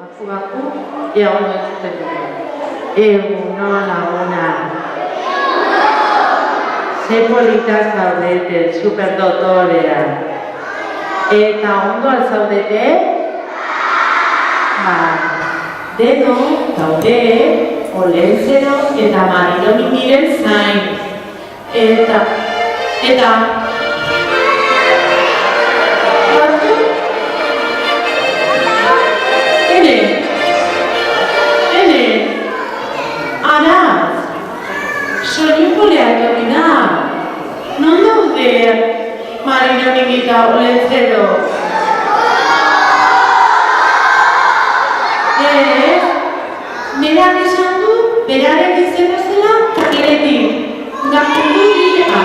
Baku, ea ondo entzuten dugu. Egunon laguna. Ze polita zaudete, superdotorea. Eta ondo alzaudete? Deno, daude, Olentzero eta Marino Mimiren zain. Eta... Araz, soinukolea etorri da. Non daude Marino Mimi eta Olentzero? Berak esan du, beraren izena zela, takiretik. Gaztendu dira.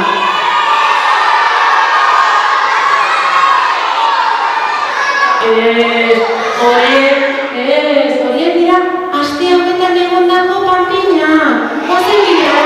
Horien dira, aste honetan egondako panpina. Ozen dira.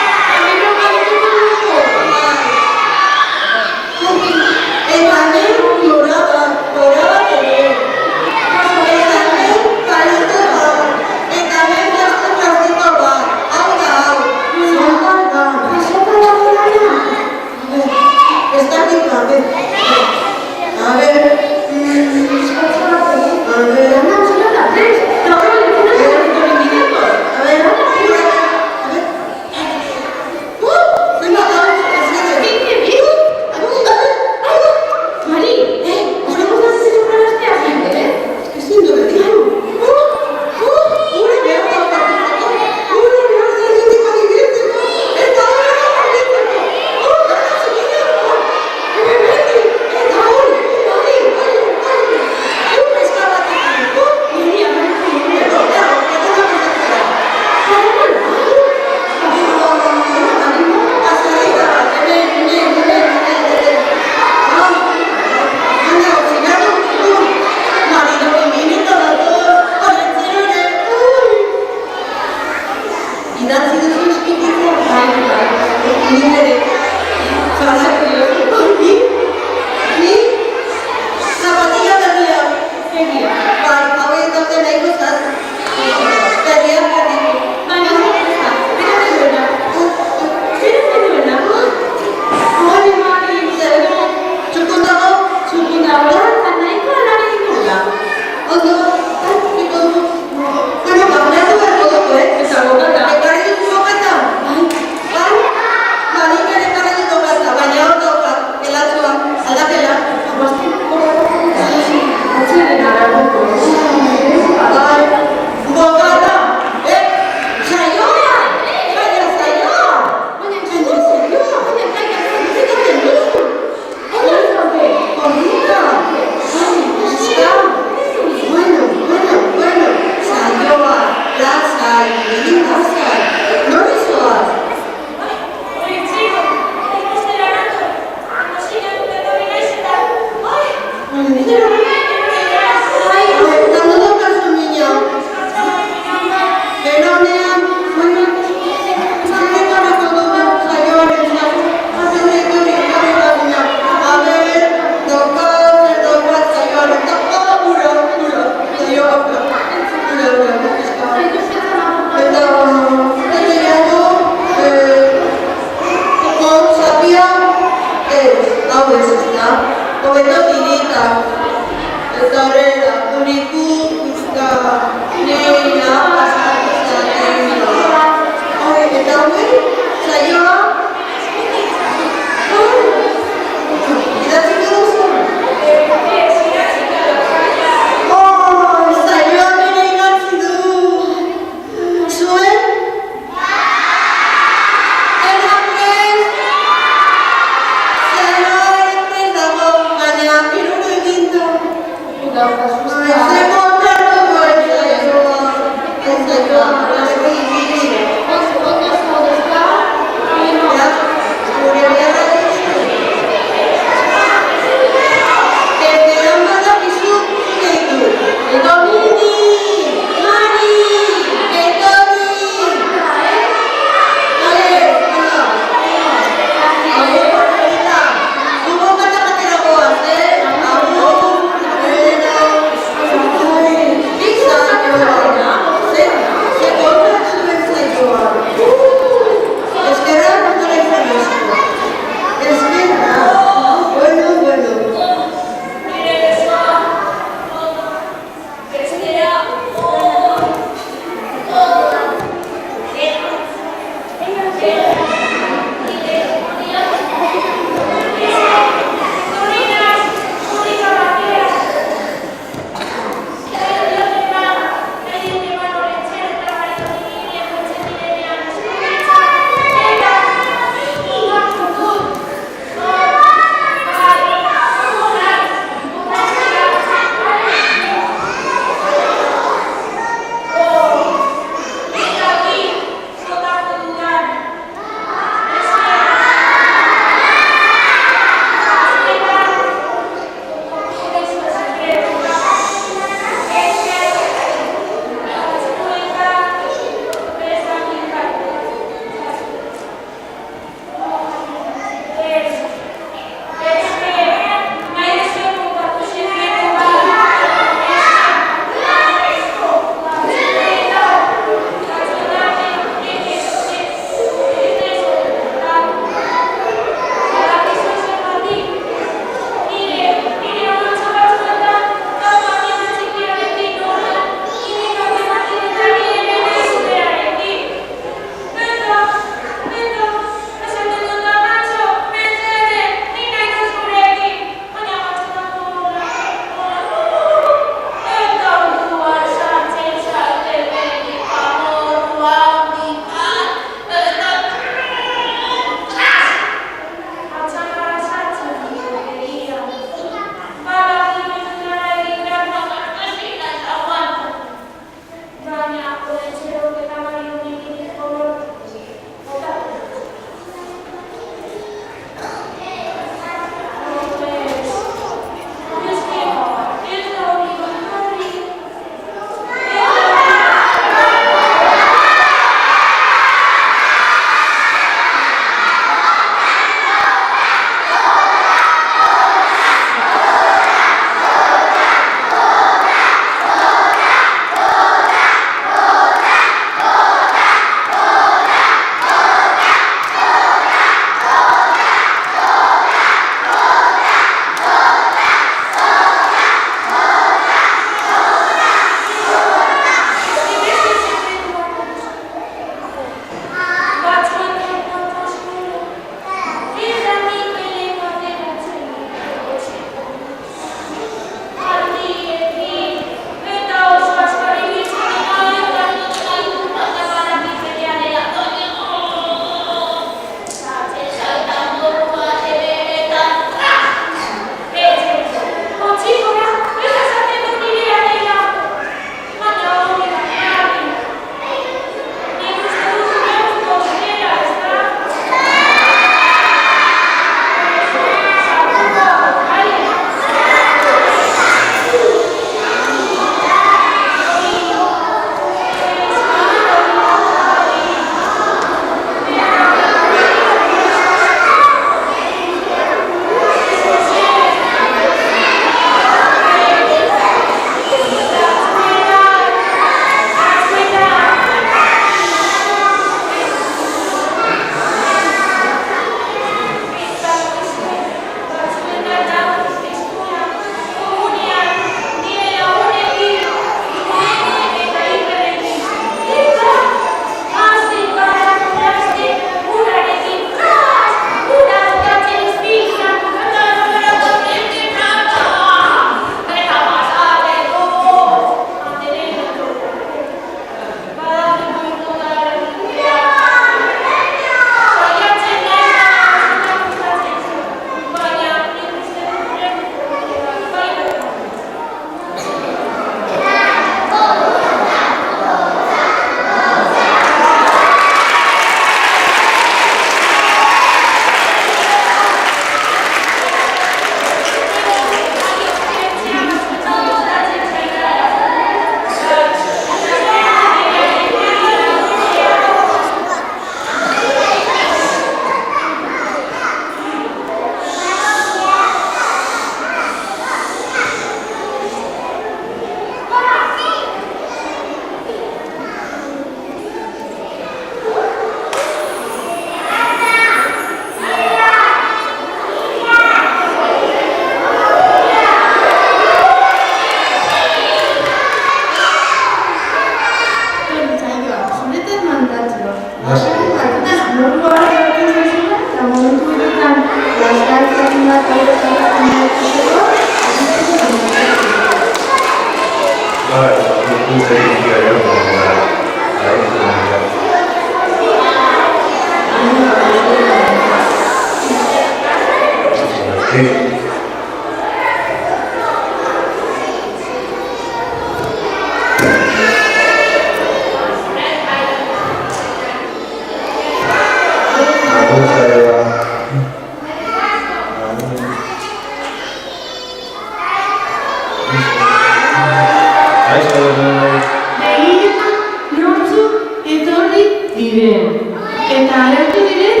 Eta agertu diren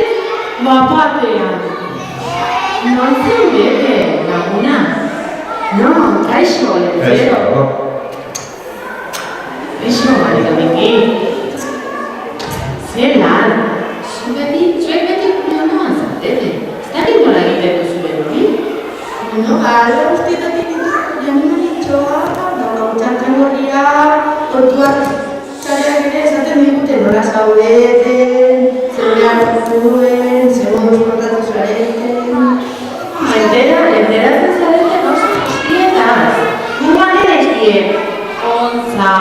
bapatean. Nortzen bete, laguna. No, kaixo, letzero. Kaixo, Mariko Miki. Zer lan? Zuek beti noa zartete. Ez da nola egiten duzuen hori? No, ala guztietatik januna ditxoa, daukautzen gorria, orduak zareak ere esaten digute nola zaudeten, zerulean duzuen, zer moduz portatu zareten. Enteratzen zareten oso guztietaz. Gugan ere estie, ontza,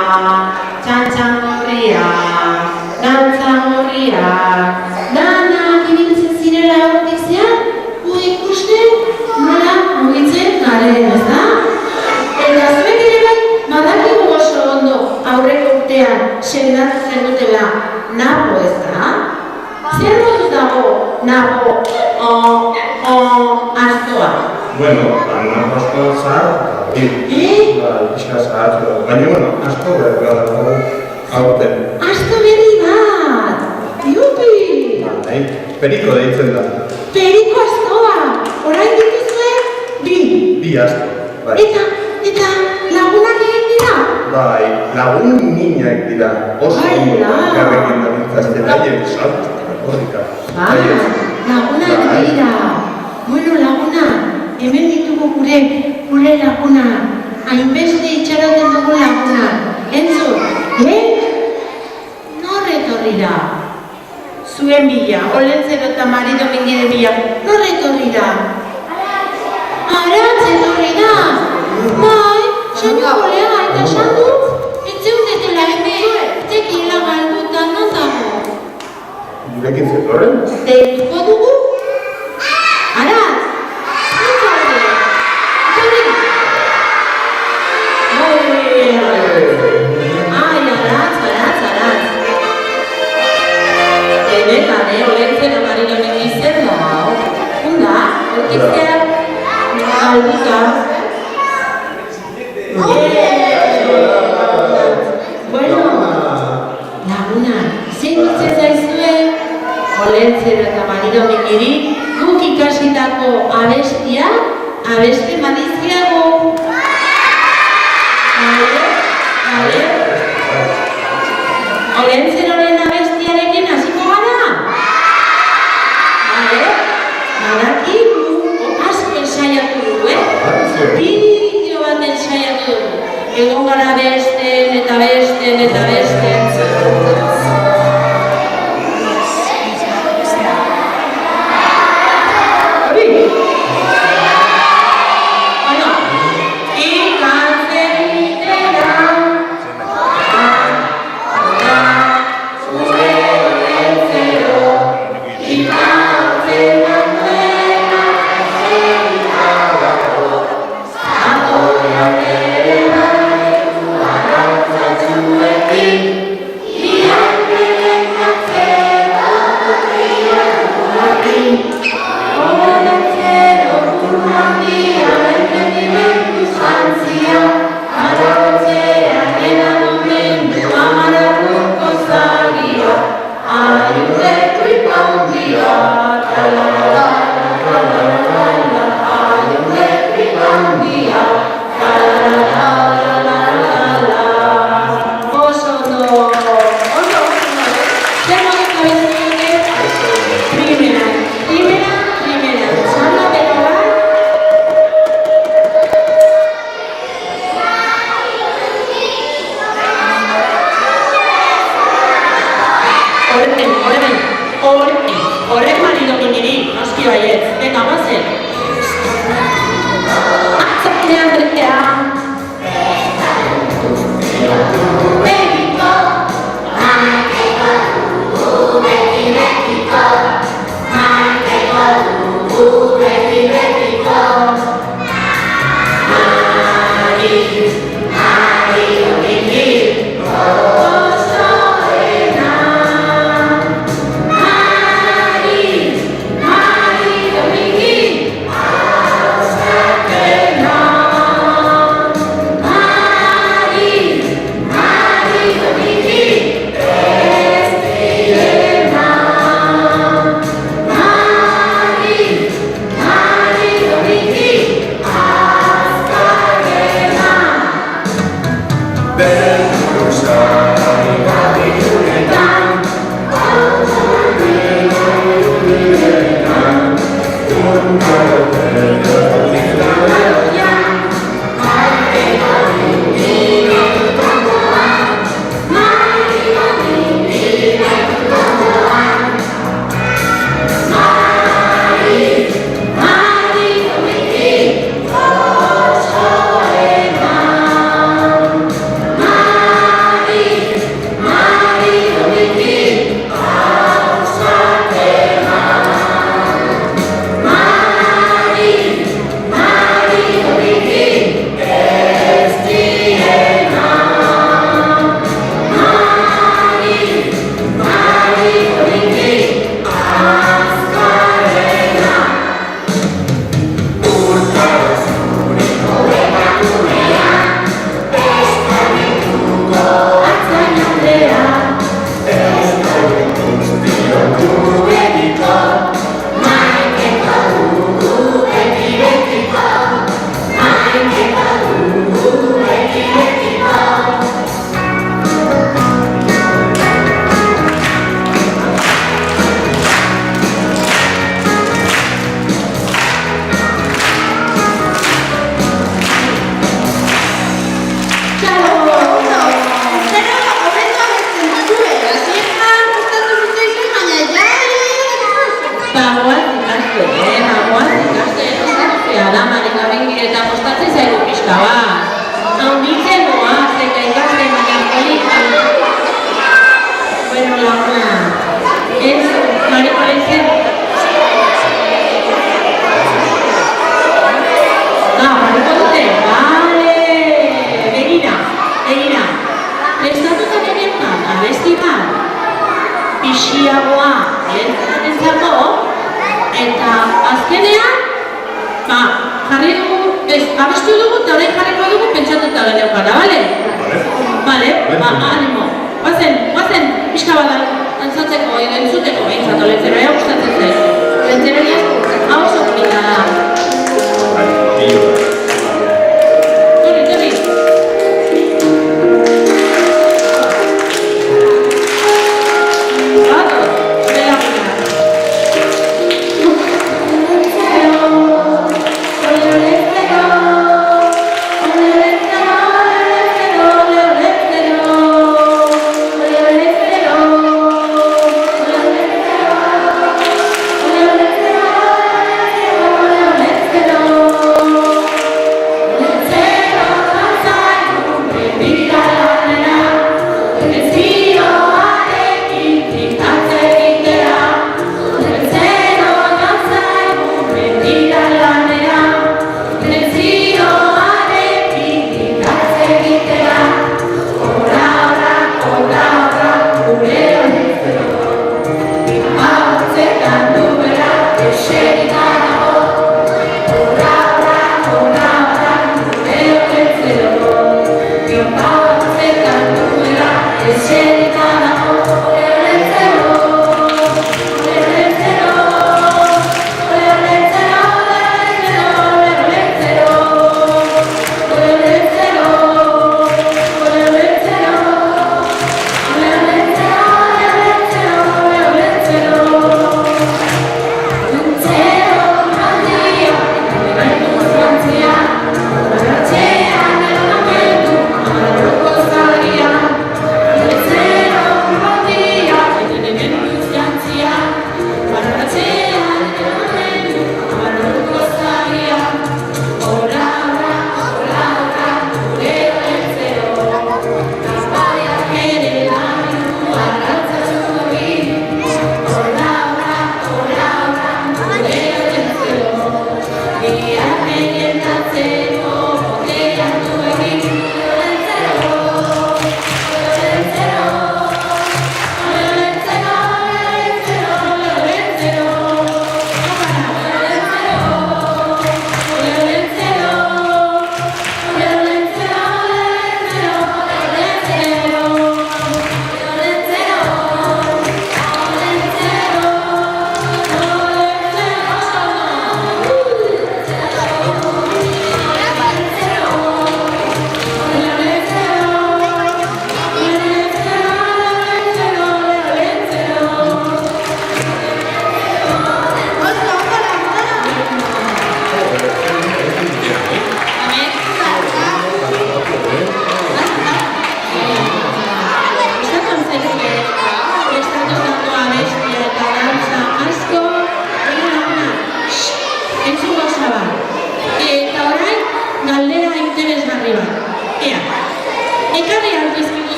txantxan gorriak, gantza gorriak, danak ibiltzen zirela hortik zean, gu ikusten nola mugitzen garen, ez da? Eta zuek ere bai, badakigu oso ondo aurreko urtean sendatzen dutela Napo, ez da? Zer moduz dago Napo astoa? Bueno, Napo astoa zahar, pixka zahar, baina, asto berri dago aurten. Asto berri bat! Jupi! Periko deitzen da. Periko astoa! Orain dituzue, bi asto, bai. Eta lagunak egin dira? Bai, lagun niñak dira. Oso garrekin da bintzazten, haien saltu, horrika. Laguna dira. Bueno, laguna, hemen ditugu gure laguna. Hainbeste itxaroten dugu laguna. Entzun, nor etorrira? Zuen bila, Olentzero eta Marido Mingire bila, nor etorrira? Aratz etorrira! Bai, soinu golega eta esan dut, etzeundetela hemen, tekiela galdutan non dago. Gurekin zetorren? Deituko dugu? Aratz! Zuzorde! Etorri! Ai, Aratz! Benetan, Olentzero Marido Mingizer da, hunda, orkizteak galduta. Bueno, laguna, zein ditzen zaizue, Olentzero eta Marido Mingiri, guk ikasitako abestia, abesten badizkiago. Bale? Olentzeroren abestiarekin hasiko gara? Bale? Badakigu, asko ensaiatu dugu, Bideo bat ensaiatu dugu. Egon gara besten eta besten eta besten. Hori? Bueno, ikantzen itera. Horrek Marido Mingiri, noski baietz, venga, bazen. Atzakine Andrea.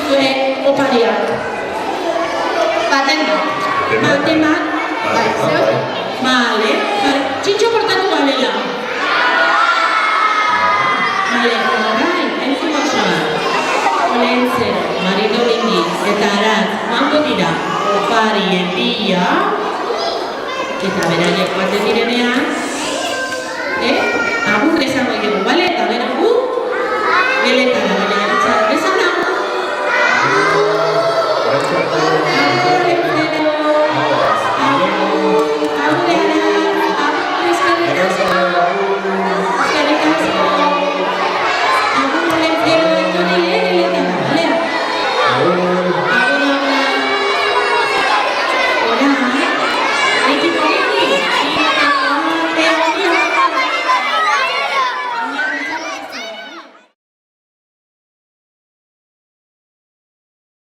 zure opariak. Baten bat. Bai, zeu? Bale, txintxo portatu galela. Bale, orain, entzun osoa. Olentzen, Maridolini eta Arat, joango dira, oparien bila, eta beraiek baten direnean, agur esango dugu, bale? Eta bera gu, beletara.